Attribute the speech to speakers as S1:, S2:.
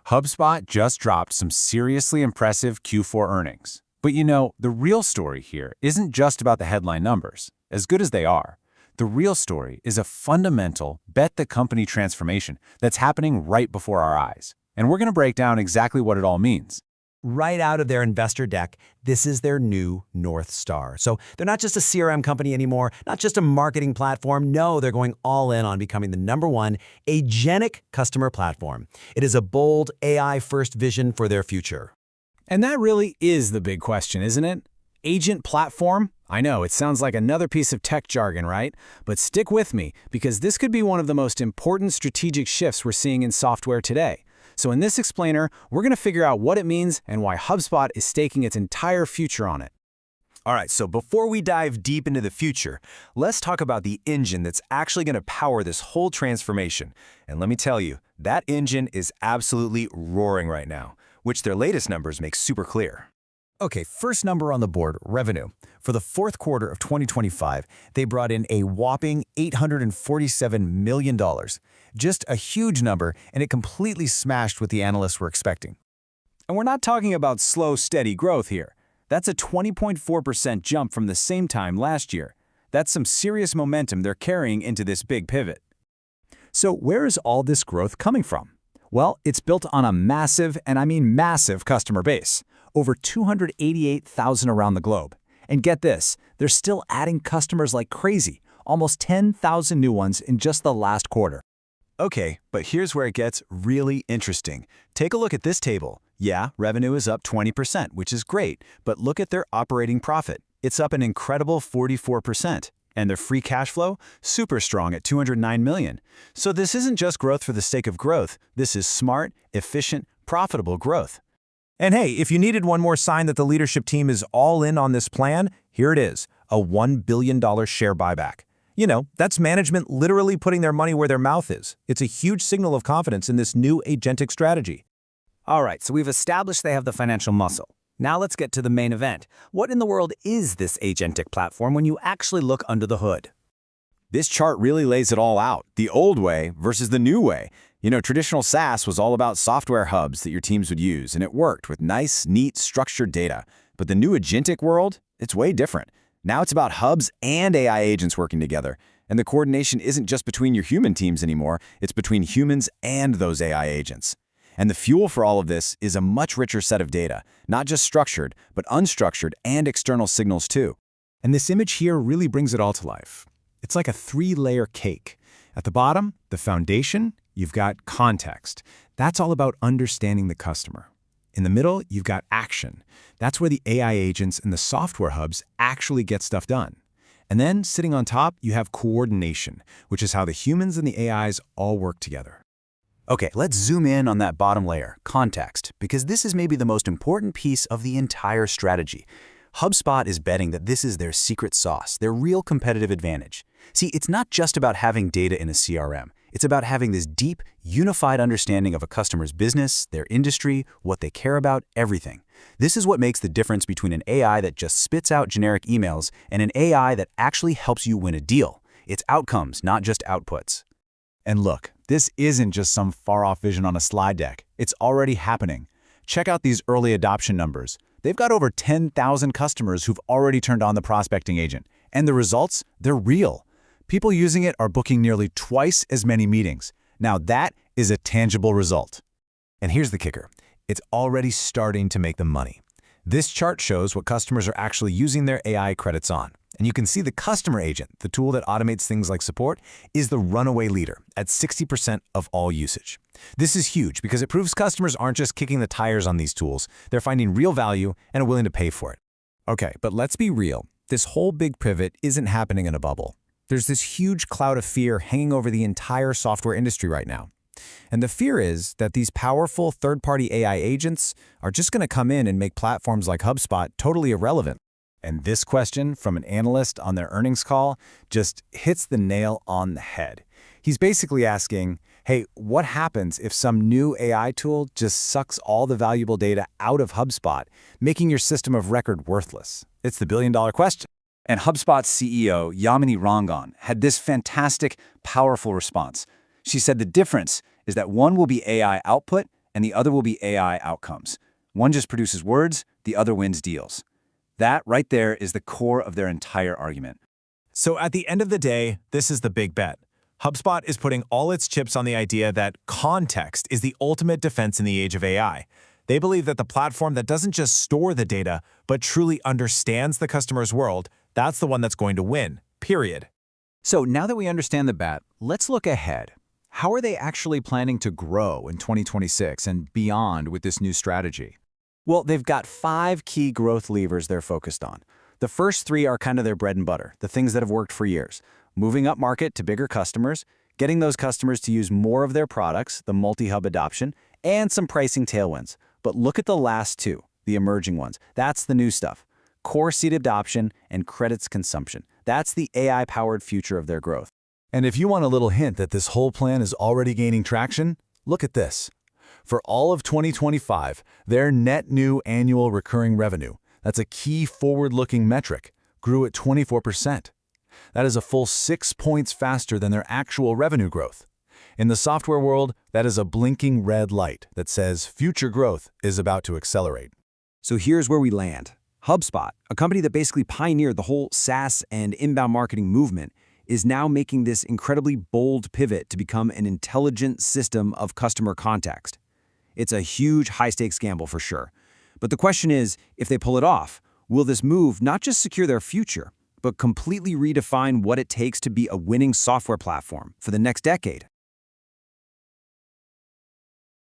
S1: HubSpot just dropped some seriously impressive Q4 earnings. But the real story here isn't just about the headline numbers, as good as they are. The real story is a fundamental bet-the-company transformation that's happening right before our eyes. And we're going to break down exactly what it all means.
S2: Right out of their investor deck, this is their new North Star. So they're not just a CRM company anymore, not just a marketing platform. No, they're going all in on becoming the #1 agentic customer platform. It is a bold AI-first vision for their future.
S3: And that really is the big question, isn't it? Agent platform? I know, it sounds like another piece of tech jargon, right? But stick with me, because this could be one of the most important strategic shifts we're seeing in software today. So in this explainer, we're going to figure out what it means and why HubSpot is staking its entire future on it.
S2: All right, so before we dive deep into the future, let's talk about the engine that's actually going to power this whole transformation. And let me tell you, that engine is absolutely roaring right now, which their latest numbers make super clear. Okay, first number on the board, revenue. For the fourth quarter of 2025, they brought in a whopping $847 million. Just a huge number, and it completely smashed what the analysts were expecting.
S3: And we're not talking about slow, steady growth here. That's a 20.4% jump from the same time last year. That's some serious momentum they're carrying into this big pivot. So where is all this growth coming from? Well, it's built on a massive, and I mean massive, customer base. Over 288,000 around the globe. And get this, they're still adding customers like crazy, almost 10,000 new ones in just the last quarter.
S2: Okay, but here's where it gets really interesting. Take a look at this table. Yeah, revenue is up 20%, which is great, but look at their operating profit. It's up an incredible 44%. And their free cash flow? Super strong at $209 million. So this isn't just growth for the sake of growth. This is smart, efficient, profitable growth. And hey, if you needed one more sign that the leadership team is all in on this plan, here it is, a $1 billion share buyback. That's management literally putting their money where their mouth is. It's a huge signal of confidence in this new agentic strategy.
S3: All right, so we've established they have the financial muscle. Now let's get to the main event. What in the world is this agentic platform when you actually look under the hood?
S1: This chart really lays it all out, the old way versus the new way. Traditional SaaS was all about software hubs that your teams would use, and it worked with nice, neat, structured data. But the new agentic world, it's way different. Now it's about hubs and AI agents working together. And the coordination isn't just between your human teams anymore, it's between humans and those AI agents. And the fuel for all of this is a much richer set of data, not just structured, but unstructured and external signals too.
S2: And this image here really brings it all to life. It's like a 3-layer cake. At the bottom, the foundation, you've got context. That's all about understanding the customer. In the middle, you've got action. That's where the AI agents and the software hubs actually get stuff done. And then, sitting on top, you have coordination, which is how the humans and the AIs all work together.
S1: Okay, let's zoom in on that bottom layer, context, because this is maybe the most important piece of the entire strategy. HubSpot is betting that this is their secret sauce, their real competitive advantage. See, it's not just about having data in a CRM. It's about having this deep, unified understanding of a customer's business, their industry, what they care about, everything. This is what makes the difference between an AI that just spits out generic emails and an AI that actually helps you win a deal. It's outcomes, not just outputs.
S2: And look, this isn't just some far-off vision on a slide deck. It's already happening. Check out these early adoption numbers. They've got over 10,000 customers who've already turned on the prospecting agent. And the results? They're real. People using it are booking nearly twice as many meetings. Now that is a tangible result. And here's the kicker. It's already starting to make them money. This chart shows what customers are actually using their AI credits on. And you can see the customer agent, the tool that automates things like support, is the runaway leader at 60% of all usage. This is huge because it proves customers aren't just kicking the tires on these tools. They're finding real value and are willing to pay for it. Okay, but let's be real. This whole big pivot isn't happening in a bubble. There's this huge cloud of fear hanging over the entire software industry right now. And the fear is that these powerful third-party AI agents are just going to come in and make platforms like HubSpot totally irrelevant. And this question from an analyst on their earnings call just hits the nail on the head. He's basically asking, hey, what happens if some new AI tool just sucks all the valuable data out of HubSpot, making your system of record worthless? It's the billion-dollar question.
S1: And HubSpot's CEO, Yamini Rangan, had this fantastic, powerful response. She said the difference is that one will be AI output
S3: and the other will be AI outcomes. One just produces words, the other wins deals. That right there is the core of their entire argument.
S2: So at the end of the day, this is the big bet. HubSpot is putting all its chips on the idea that context is the ultimate defense in the age of AI. They believe that the platform that doesn't just store the data, but truly understands the customer's world, that's the one that's going to win, period.
S3: So now that we understand the bet, let's look ahead. How are they actually planning to grow in 2026 and beyond with this new strategy? Well, they've got 5 key growth levers they're focused on. The first 3 are kind of their bread and butter, the things that have worked for years. Moving up market to bigger customers, getting those customers to use more of their products, the multi-hub adoption, and some pricing tailwinds. But look at the last 2, the emerging ones. That's the new stuff. Core seat adoption and credits consumption. That's the AI-powered future of their growth.
S2: And if you want a little hint that this whole plan is already gaining traction, look at this. For all of 2025, their net new annual recurring revenue, that's a key forward-looking metric, grew at 24%. That is a full 6 points faster than their actual revenue growth. In the software world, that is a blinking red light that says future growth is about to accelerate.
S3: So here's where we land. HubSpot, a company that basically pioneered the whole SaaS and inbound marketing movement, is now making this incredibly bold pivot to become an intelligent system of customer context. It's a huge high-stakes gamble for sure. But the question is, if they pull it off, will this move not just secure their future, but completely redefine what it takes to be a winning software platform for the next decade?